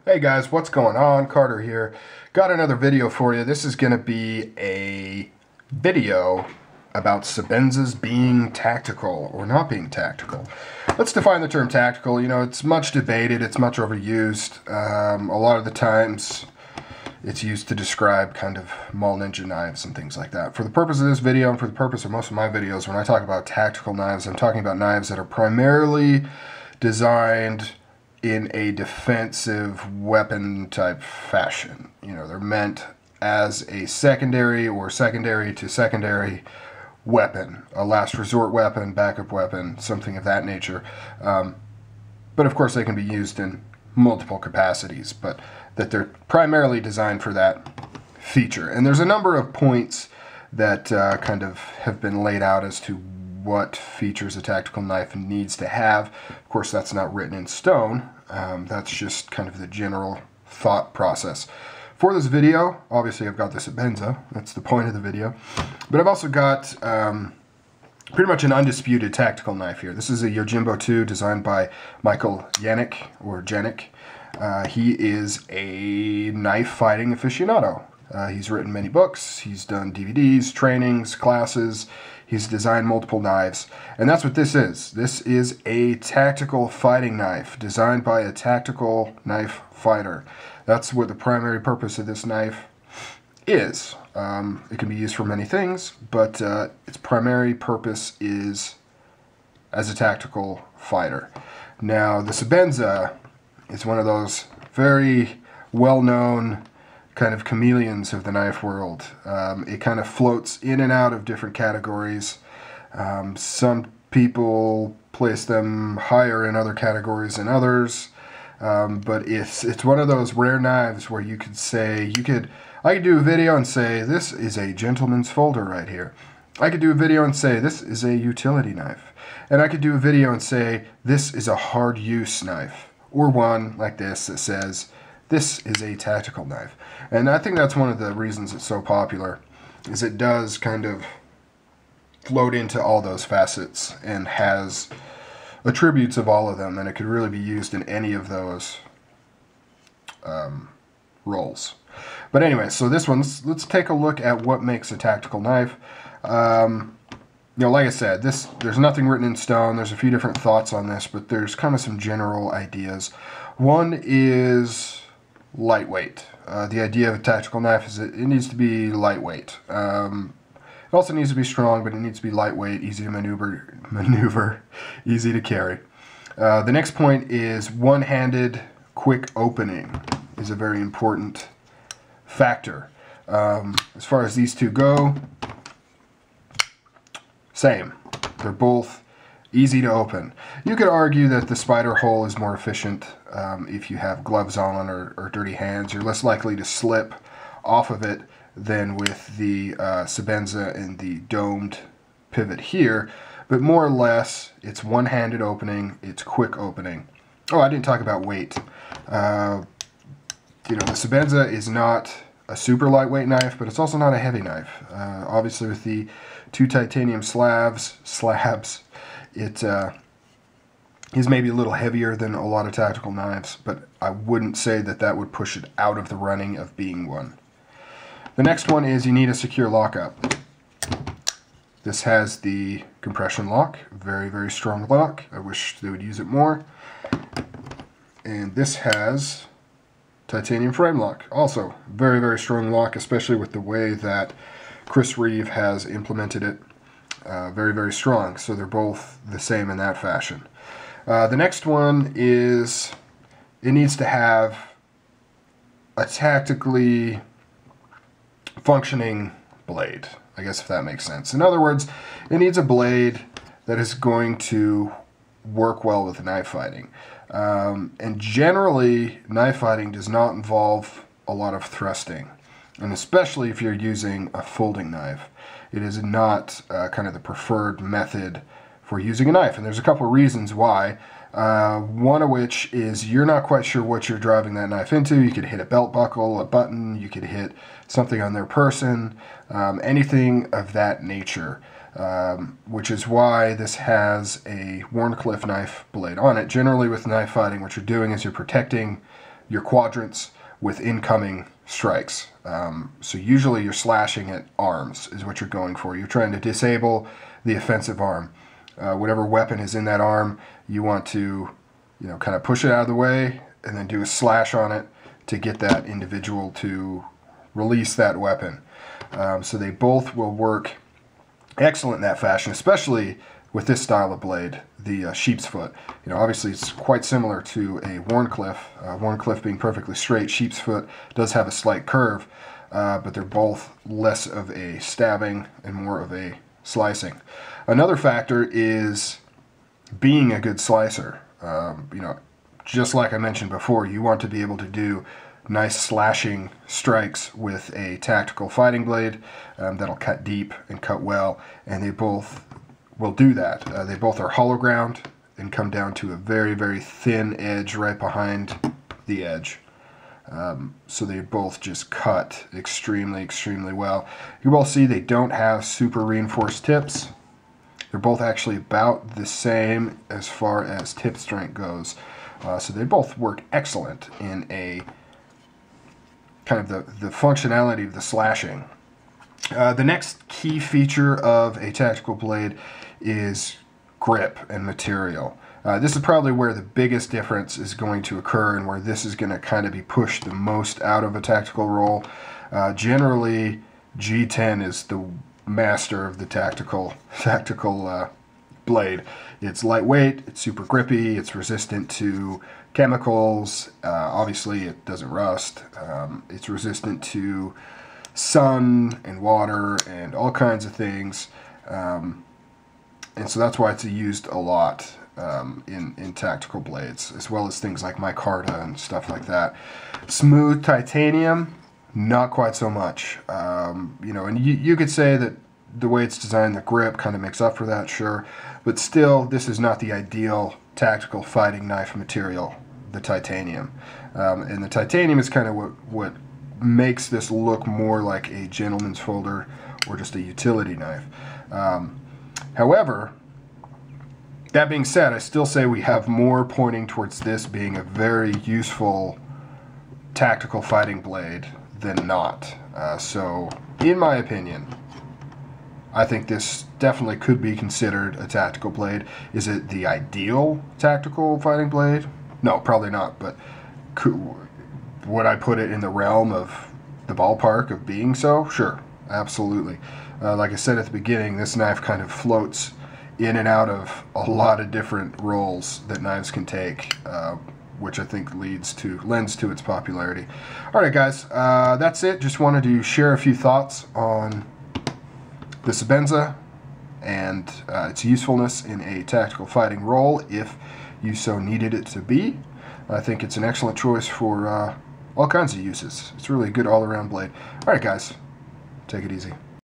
Hey guys, what's going on? Carter here. Got another video for you. This is going to be a video about Sebenzas being tactical or not being tactical. Let's define the term tactical. You know, it's much debated, it's much overused. A lot of the times it's used to describe kind of mall ninja knives and things like that. For the purpose of this video and for the purpose of most of my videos, when I talk about tactical knives, I'm talking about knives that are primarily designed in a defensive weapon type fashion. You know, they're meant as a secondary or secondary to secondary weapon, a last resort weapon, backup weapon, something of that nature. But of course they can be used in multiple capacities, but that they're primarily designed for that feature. And there's a number of points that kind of have been laid out as to what features a tactical knife needs to have. Of course, that's not written in stone. That's just kind of the general thought process. For this video, obviously I've got the Sebenza. That's the point of the video. But I've also got pretty much an undisputed tactical knife here. This is a Yojimbo 2 designed by Michael Janik, or Janik. He is a knife fighting aficionado. He's written many books, he's done DVDs, trainings, classes, he's designed multiple knives, and that's what this is. This is a tactical fighting knife designed by a tactical knife fighter. That's what the primary purpose of this knife is. It can be used for many things, but its primary purpose is as a tactical fighter. Now, the Sebenza is one of those very well-known kind of chameleons of the knife world. It kind of floats in and out of different categories. Some people place them higher in other categories than others, but it's one of those rare knives where you could say, I could do a video and say, this is a gentleman's folder right here. I could do a video and say, this is a utility knife. And I could do a video and say, this is a hard use knife. Or one like this that says, this is a tactical knife. And I think that's one of the reasons it's so popular, is it does kind of float into all those facets and has attributes of all of them, and it could really be used in any of those roles. But anyway, so this one, let's take a look at what makes a tactical knife. You know, like I said, there's nothing written in stone. There's a few different thoughts on this, but there's kind of some general ideas. One is lightweight. The idea of a tactical knife is that it needs to be lightweight. It also needs to be strong, but it needs to be lightweight, easy to maneuver, easy to carry. The next point is one-handed quick opening is a very important factor. As far as these two go, same. They're both easy to open. You could argue that the spider hole is more efficient if you have gloves on or dirty hands. You're less likely to slip off of it than with the Sebenza and the domed pivot here. But more or less, it's one-handed opening, it's quick opening. Oh, I didn't talk about weight. You know, the Sebenza is not a super lightweight knife, but it's also not a heavy knife. Obviously, with the two titanium slabs, it is maybe a little heavier than a lot of tactical knives, but I wouldn't say that that would push it out of the running of being one. The next one is you need a secure lockup. This has the compression lock, very, very strong lock. I wish they would use it more. And this has titanium frame lock, also very, very strong lock, especially with the way that Chris Reeve has implemented it. Very, very strong, so they're both the same in that fashion. The next one is it needs to have a tactically functioning blade, I guess, if that makes sense. In other words, it needs a blade that is going to work well with knife fighting. And generally, knife fighting does not involve a lot of thrusting. And especially if you're using a folding knife, it is not kind of the preferred method for using a knife. And there's a couple of reasons why. One of which is you're not quite sure what you're driving that knife into. You could hit a belt buckle, a button, you could hit something on their person, anything of that nature. Which is why this has a Wharncliffe knife blade on it. Generally with knife fighting, what you're doing is you're protecting your quadrants with incoming strikes. So usually you're slashing at arms is what you're going for. You're trying to disable the offensive arm. Whatever weapon is in that arm, you want to, kind of push it out of the way and then do a slash on it to get that individual to release that weapon. So they both will work excellent in that fashion, especially with this style of blade, the sheep's foot. Obviously it's quite similar to a Wharncliffe. Wharncliffe being perfectly straight, sheep's foot does have a slight curve, but they're both less of a stabbing and more of a slicing. Another factor is being a good slicer. Just like I mentioned before, you want to be able to do nice slashing strikes with a tactical fighting blade that'll cut deep and cut well, and they both will do that. They both are hollow ground and come down to a very, very thin edge right behind the edge. So they both just cut extremely, extremely well. You will see they don't have super reinforced tips. They're both actually about the same as far as tip strength goes. So they both work excellent in a kind of the functionality of the slashing. The next key feature of a tactical blade is grip and material. This is probably where the biggest difference is going to occur and where this is going to kind of be pushed the most out of a tactical role. Generally, G10 is the master of the tactical blade. It's lightweight, it's super grippy, it's resistant to chemicals, obviously it doesn't rust, it's resistant to sun and water and all kinds of things, and so that's why it's used a lot in tactical blades, as well as things like micarta and stuff like that. Smooth titanium, not quite so much. And you could say that the way it's designed, the grip kind of makes up for that, sure, but still, this is not the ideal tactical fighting knife material, the titanium. And the titanium is kind of what makes this look more like a gentleman's folder or just a utility knife. However, that being said, I still say we have more pointing towards this being a very useful tactical fighting blade than not. So, in my opinion, I think this definitely could be considered a tactical blade. Is it the ideal tactical fighting blade? No, probably not, but would I put it in the realm of the ballpark of being so? Sure, absolutely. Like I said at the beginning, this knife kind of floats in and out of a lot of different roles that knives can take, which I think lends to its popularity. Alright guys, that's it. Just wanted to share a few thoughts on the Sebenza and its usefulness in a tactical fighting role if you so needed it to be. I think it's an excellent choice for all kinds of uses. It's really a good all-around blade. Alright guys, take it easy.